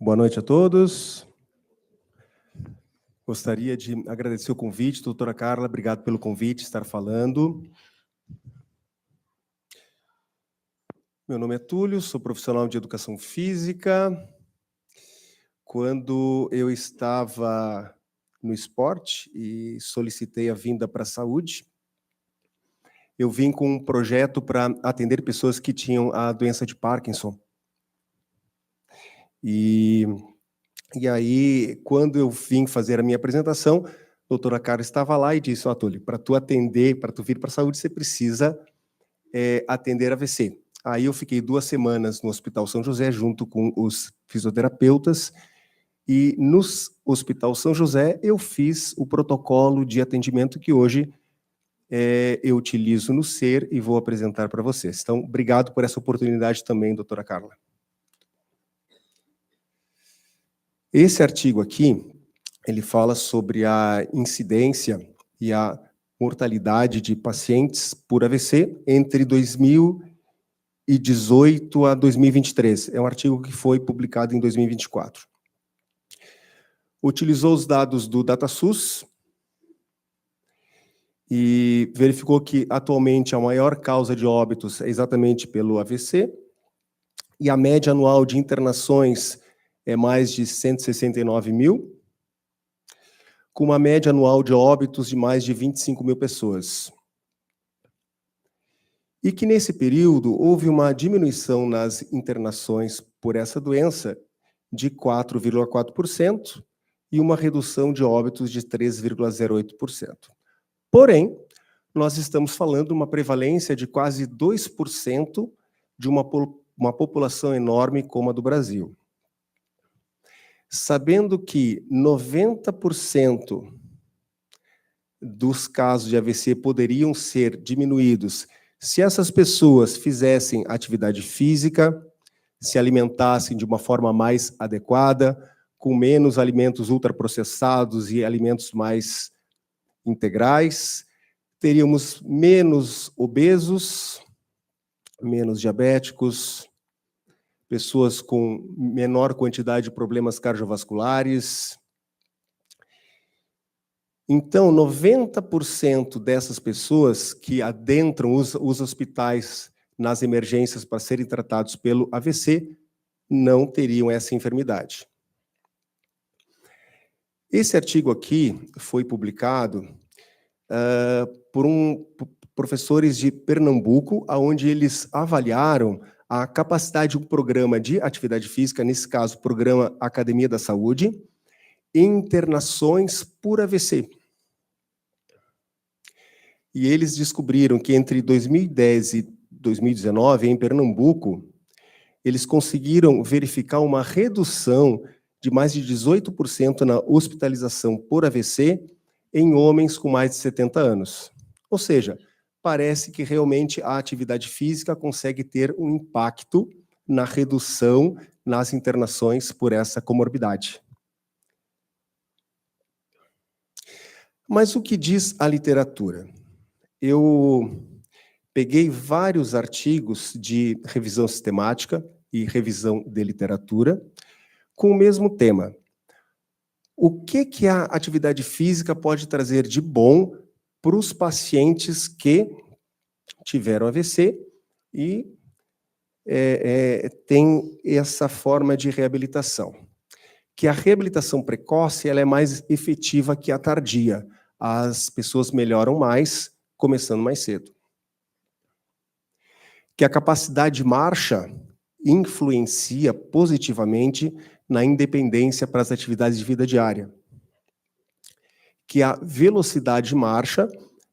Boa noite a todos. Gostaria de agradecer o convite, doutora Carla, obrigado pelo convite, estar falando. Meu nome é Túlio, sou profissional de educação física. Quando eu estava no esporte e solicitei a vinda para a saúde, eu vim com um projeto para atender pessoas que tinham a doença de Parkinson. E aí, quando eu vim fazer a minha apresentação, a doutora Carla estava lá e disse, Túlio, para tu atender, para tu vir para a saúde, você precisa atender AVC. Aí eu fiquei 2 semanas no Hospital São José, junto com os fisioterapeutas, e no Hospital São José eu fiz o protocolo de atendimento que hoje eu utilizo no SER e vou apresentar para vocês. Então, obrigado por essa oportunidade também, doutora Carla. Esse artigo aqui, ele fala sobre a incidência e a mortalidade de pacientes por AVC entre 2018 a 2023. É um artigo que foi publicado em 2024. Utilizou os dados do DataSUS e verificou que, atualmente, a maior causa de óbitos é exatamente pelo AVC, e a média anual de internações é mais de 169 mil, com uma média anual de óbitos de mais de 25 mil pessoas. E que, nesse período, houve uma diminuição nas internações por essa doença de 4,4% e uma redução de óbitos de 3,08%. Porém, nós estamos falando de uma prevalência de quase 2% de uma população enorme como a do Brasil. Sabendo que 90% dos casos de AVC poderiam ser diminuídos se essas pessoas fizessem atividade física, se alimentassem de uma forma mais adequada, com menos alimentos ultraprocessados e alimentos mais integrais, teríamos menos obesos, menos diabéticos, pessoas com menor quantidade de problemas cardiovasculares. Então, 90% dessas pessoas que adentram os hospitais nas emergências para serem tratados pelo AVC não teriam essa enfermidade. Esse artigo aqui foi publicado por professores de Pernambuco, onde eles avaliaram a capacidade de um programa de atividade física, nesse caso, o programa Academia da Saúde, em internações por AVC. E eles descobriram que entre 2010 e 2019, em Pernambuco, eles conseguiram verificar uma redução de mais de 18% na hospitalização por AVC em homens com mais de 70 anos. Ou seja, parece que realmente a atividade física consegue ter um impacto na redução nas internações por essa comorbidade. Mas o que diz a literatura? Eu peguei vários artigos de revisão sistemática e revisão de literatura com o mesmo tema. O que a atividade física pode trazer de bom para os pacientes que tiveram AVC e tem essa forma de reabilitação? Que a reabilitação precoce ela é mais efetiva que a tardia. As pessoas melhoram mais, começando mais cedo. Que a capacidade de marcha influencia positivamente na independência para as atividades de vida diária. Que a velocidade de marcha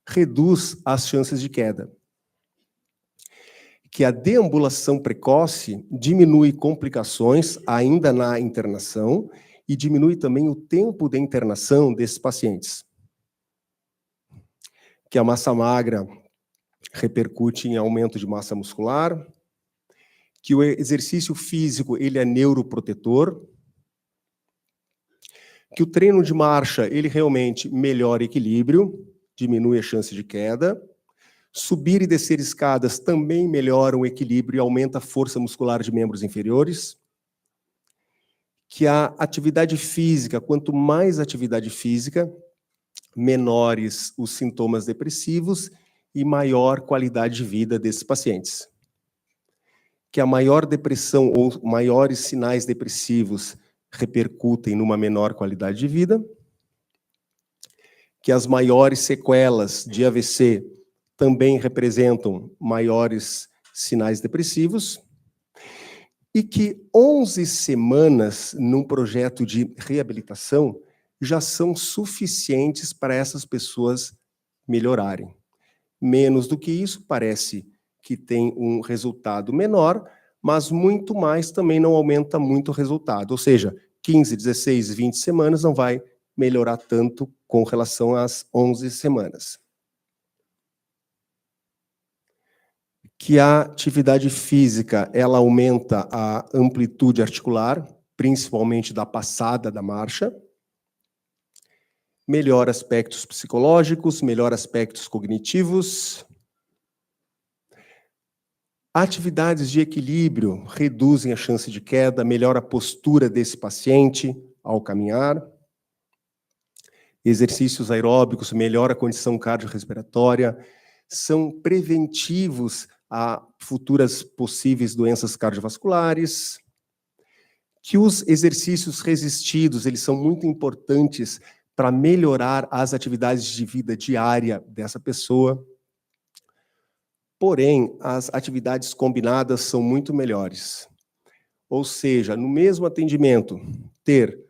reduz as chances de queda. Que a deambulação precoce diminui complicações ainda na internação e diminui também o tempo de internação desses pacientes. Que a massa magra repercute em aumento de massa muscular, que o exercício físico ele é neuroprotetor, que o treino de marcha ele realmente melhora o equilíbrio, diminui a chance de queda, subir e descer escadas também melhoram o equilíbrio e aumenta a força muscular de membros inferiores, que a atividade física, quanto mais atividade física, menores os sintomas depressivos e maior qualidade de vida desses pacientes. Que a maior depressão ou maiores sinais depressivos repercutem numa menor qualidade de vida, que as maiores sequelas de AVC também representam maiores sinais depressivos, e que 11 semanas num projeto de reabilitação já são suficientes para essas pessoas melhorarem. Menos do que isso, parece que tem um resultado menor, mas muito mais também não aumenta muito o resultado. Ou seja, 15, 16, 20 semanas não vai melhorar tanto com relação às 11 semanas. Que a atividade física, ela aumenta a amplitude articular, principalmente da passada da marcha, melhora aspectos psicológicos, melhora aspectos cognitivos. Atividades de equilíbrio reduzem a chance de queda, melhora a postura desse paciente ao caminhar. Exercícios aeróbicos melhora a condição cardiorrespiratória, são preventivos a futuras possíveis doenças cardiovasculares. Que os exercícios resistidos, eles são muito importantes para melhorar as atividades de vida diária dessa pessoa. Porém, as atividades combinadas são muito melhores. Ou seja, no mesmo atendimento, ter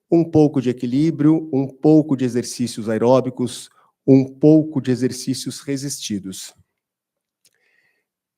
um pouco de equilíbrio, um pouco de exercícios aeróbicos, um pouco de exercícios resistidos.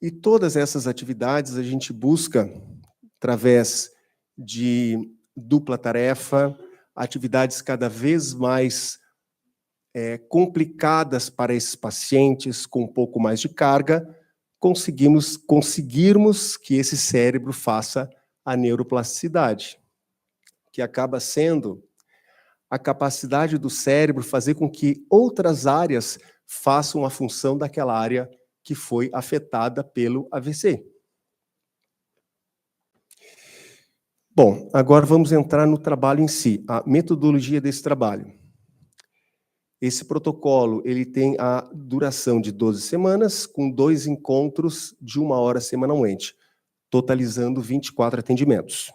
E todas essas atividades a gente busca através de dupla tarefa, atividades cada vez mais complicadas para esses pacientes, com um pouco mais de carga, conseguirmos que esse cérebro faça a neuroplasticidade, que acaba sendo a capacidade do cérebro fazer com que outras áreas façam a função daquela área que foi afetada pelo AVC. Bom, agora vamos entrar no trabalho em si, a metodologia desse trabalho. Esse protocolo, ele tem a duração de 12 semanas, com 2 encontros de 1 hora semanalmente, totalizando 24 atendimentos.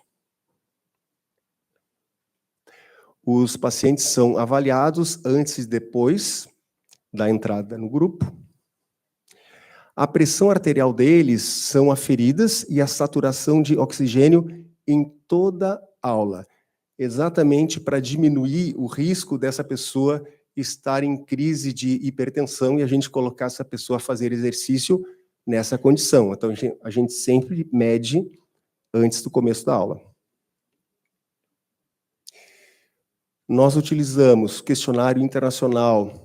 Os pacientes são avaliados antes e depois da entrada no grupo. A pressão arterial deles são aferidas e a saturação de oxigênio em toda a aula, exatamente para diminuir o risco dessa pessoa estar em crise de hipertensão e a gente colocar essa pessoa a fazer exercício nessa condição. Então, a gente sempre mede antes do começo da aula. Nós utilizamos questionário internacional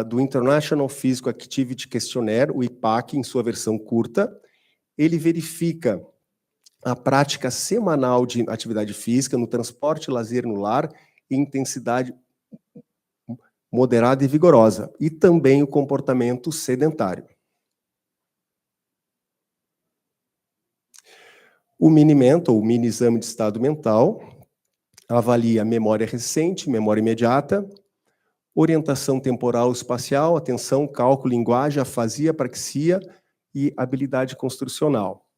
do International Physical Activity Questionnaire, o IPAQ, em sua versão curta. Ele verifica a prática semanal de atividade física no transporte, lazer no lar e intensidade moderada e vigorosa, e também o comportamento sedentário. O Mini-Mental, o mini exame de estado mental, avalia memória recente, memória imediata, orientação temporal espacial, atenção, cálculo, linguagem, afasia, praxia e habilidade construcional.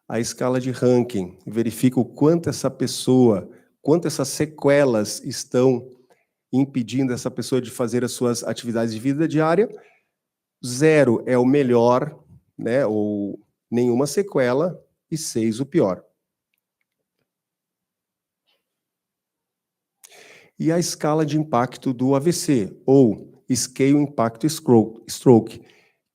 A escala de ranking verifica o quanto essa pessoa, quanto essas sequelas estão impedindo essa pessoa de fazer as suas atividades de vida diária. 0 é o melhor, né, ou nenhuma sequela, e 6 o pior. E a escala de impacto do AVC, ou Scale Impact Stroke,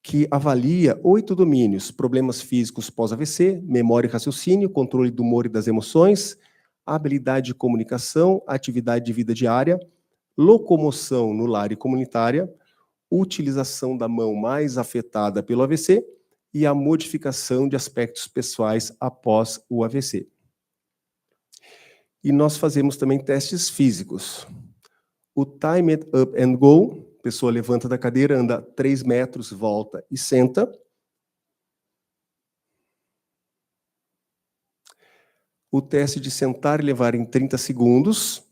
que avalia 8 domínios: problemas físicos pós-AVC, memória e raciocínio, controle do humor e das emoções, habilidade de comunicação, atividade de vida diária, locomoção no lar e comunitária, utilização da mão mais afetada pelo AVC e a modificação de aspectos pessoais após o AVC. E nós fazemos também testes físicos. O Timed Up and Go, a pessoa levanta da cadeira, anda 3 metros, volta e senta. O teste de sentar e levar em 30 segundos.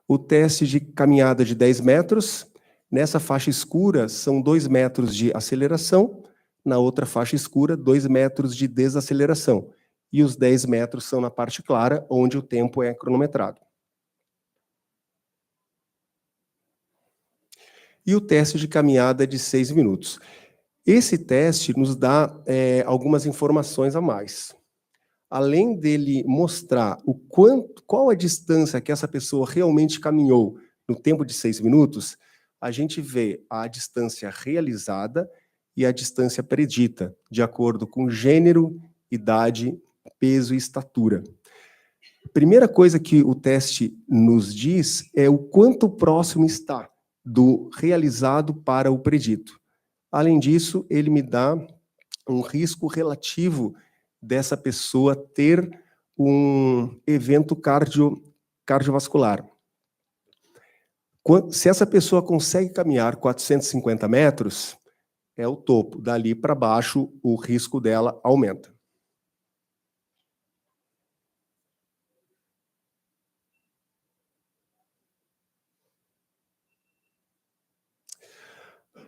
O teste de caminhada de 10 metros. Nessa faixa escura, são 2 metros de aceleração. Na outra faixa escura, 2 metros de desaceleração. E os 10 metros são na parte clara, onde o tempo é cronometrado. E o teste de caminhada de 6 minutos. Esse teste nos dá algumas informações a mais. Além dele mostrar qual a distância que essa pessoa realmente caminhou no tempo de 6 minutos, a gente vê a distância realizada e a distância predita, de acordo com gênero, idade, peso e estatura. A primeira coisa que o teste nos diz é o quanto próximo está do realizado para o predito. Além disso, ele me dá um risco relativo dessa pessoa ter um evento cardiovascular. Se essa pessoa consegue caminhar 450 metros, é o topo. Dali para baixo, o risco dela aumenta.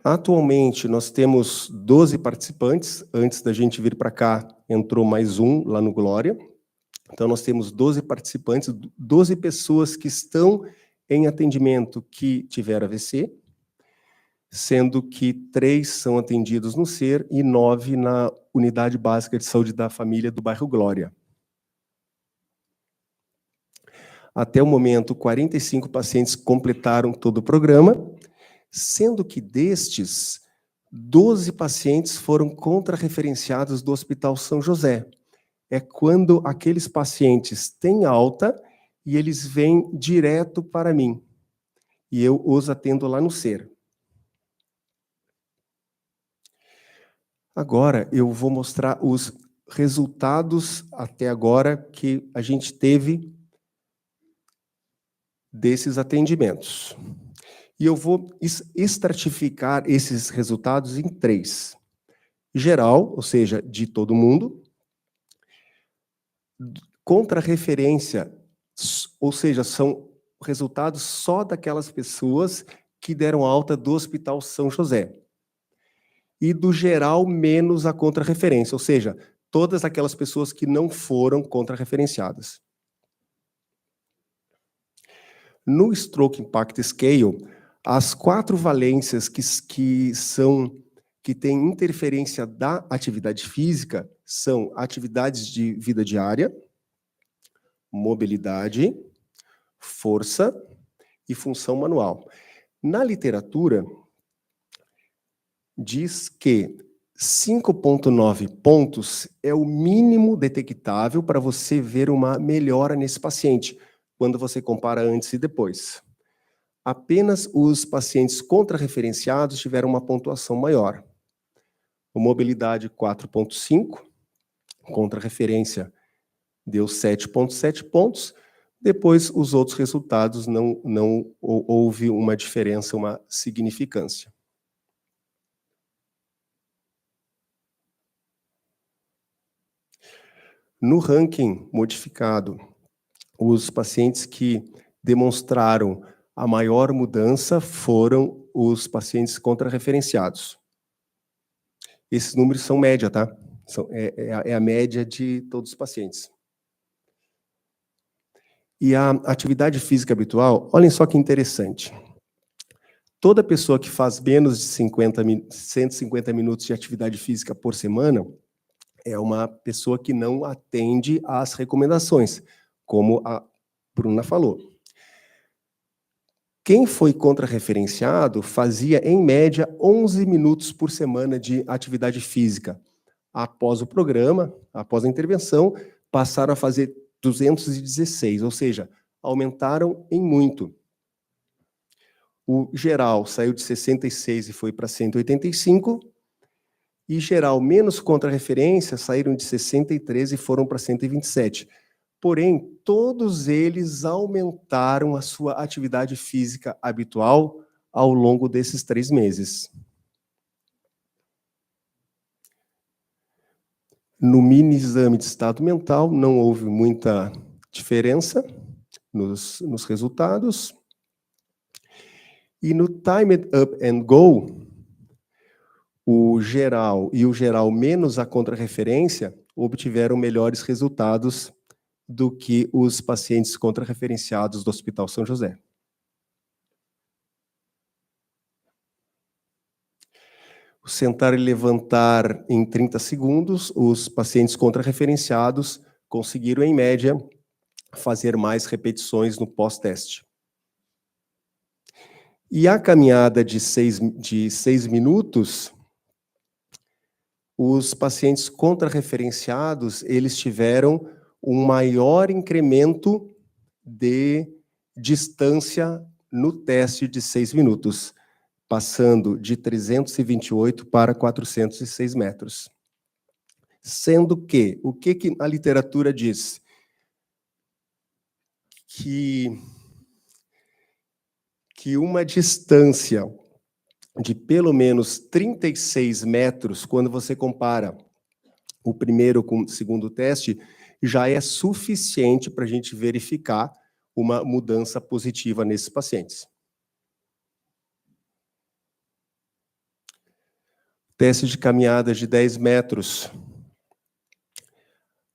Atualmente, nós temos 12 participantes. Antes da gente vir para cá, entrou mais um lá no Glória. Então, nós temos 12 participantes, 12 pessoas que estão em atendimento que tiveram AVC, sendo que 3 são atendidos no SER e 9 na Unidade Básica de Saúde da Família do bairro Glória. Até o momento, 45 pacientes completaram todo o programa, sendo que destes, 12 pacientes foram contrarreferenciados do Hospital São José. É quando aqueles pacientes têm alta e eles vêm direto para mim. E eu os atendo lá no SER. Agora, eu vou mostrar os resultados até agora que a gente teve desses atendimentos. E eu vou estratificar esses resultados em 3. Geral, ou seja, de todo mundo. Contrarreferência, ou seja, são resultados só daquelas pessoas que deram alta do Hospital São José. E do geral menos a contrarreferência, ou seja, todas aquelas pessoas que não foram contrarreferenciadas. No Stroke Impact Scale, as 4 valências que têm interferência da atividade física são atividades de vida diária, mobilidade, força e função manual. Na literatura, diz que 5,9 pontos é o mínimo detectável para você ver uma melhora nesse paciente, quando você compara antes e depois. Apenas os pacientes contrarreferenciados tiveram uma pontuação maior. O mobilidade 4,5, contrarreferência deu 7,7 pontos. Depois, os outros resultados não houve uma diferença, uma significância. No ranking modificado, os pacientes que demonstraram a maior mudança foram os pacientes contrarreferenciados. Esses números são média, tá? É a média de todos os pacientes. E a atividade física habitual, olhem só que interessante. Toda pessoa que faz menos de 150 minutos de atividade física por semana é uma pessoa que não atende às recomendações, como a Bruna falou. Quem foi contrarreferenciado fazia, em média, 11 minutos por semana de atividade física. Após o programa, após a intervenção, passaram a fazer 216, ou seja, aumentaram em muito. O geral saiu de 66 e foi para 185, e geral menos contrarreferência saíram de 63 e foram para 127. Porém, todos eles aumentaram a sua atividade física habitual ao longo desses 3 meses. No mini exame de estado mental, não houve muita diferença nos resultados. E no Timed Up and Go, o geral e o geral menos a contrarreferência obtiveram melhores resultados do que os pacientes contrarreferenciados do Hospital São José. O sentar e levantar em 30 segundos, os pacientes contrarreferenciados conseguiram, em média, fazer mais repetições no pós-teste. E a caminhada de 6 minutos, os pacientes contrarreferenciados, eles tiveram um maior incremento de distância no teste de 6 minutos, passando de 328 para 406 metros. Sendo que, o que a literatura diz? Que uma distância de pelo menos 36 metros, quando você compara o primeiro com o segundo teste, já é suficiente para a gente verificar uma mudança positiva nesses pacientes. Teste de caminhada de 10 metros.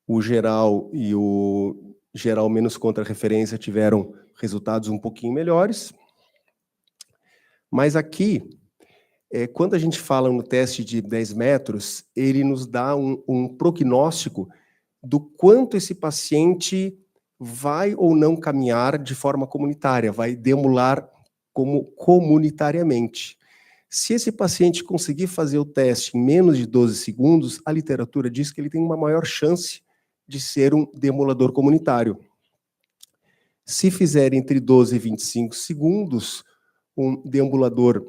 O geral e o geral menos contrarreferência tiveram resultados um pouquinho melhores. Mas aqui, quando a gente fala no teste de 10 metros, ele nos dá um prognóstico do quanto esse paciente vai ou não caminhar de forma comunitária, vai deambular comunitariamente. Se esse paciente conseguir fazer o teste em menos de 12 segundos, a literatura diz que ele tem uma maior chance de ser um deambulador comunitário. Se fizer entre 12 e 25 segundos, um deambulador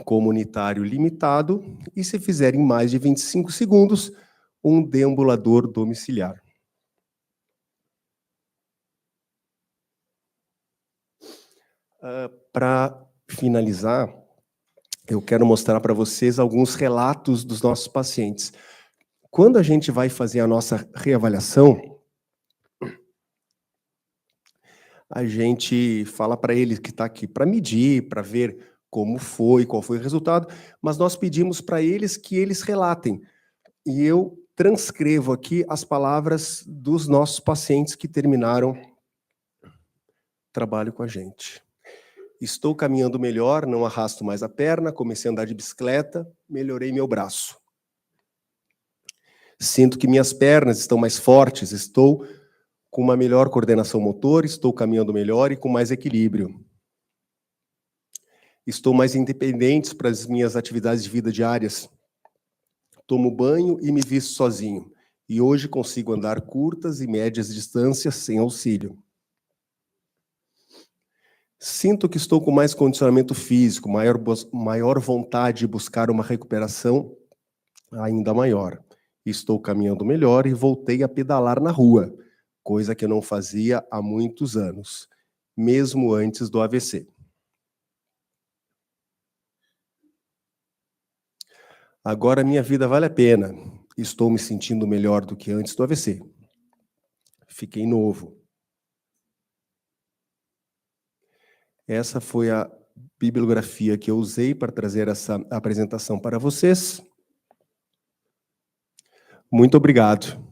comunitário limitado, e se fizer em mais de 25 segundos, um deambulador domiciliar. Para finalizar, eu quero mostrar para vocês alguns relatos dos nossos pacientes. Quando a gente vai fazer a nossa reavaliação, a gente fala para eles que está aqui para medir, para ver como foi, qual foi o resultado, mas nós pedimos para eles que eles relatem. E eu transcrevo aqui as palavras dos nossos pacientes que terminaram o trabalho com a gente. Estou caminhando melhor, não arrasto mais a perna, comecei a andar de bicicleta, melhorei meu braço. Sinto que minhas pernas estão mais fortes, estou com uma melhor coordenação motor, estou caminhando melhor e com mais equilíbrio. Estou mais independente para as minhas atividades de vida diárias. Tomo banho e me visto sozinho. E hoje consigo andar curtas e médias distâncias sem auxílio. Sinto que estou com mais condicionamento físico, maior vontade de buscar uma recuperação ainda maior. Estou caminhando melhor e voltei a pedalar na rua, coisa que eu não fazia há muitos anos, mesmo antes do AVC. Agora minha vida vale a pena. Estou me sentindo melhor do que antes do AVC. Fiquei novo. Essa foi a bibliografia que eu usei para trazer essa apresentação para vocês. Muito obrigado.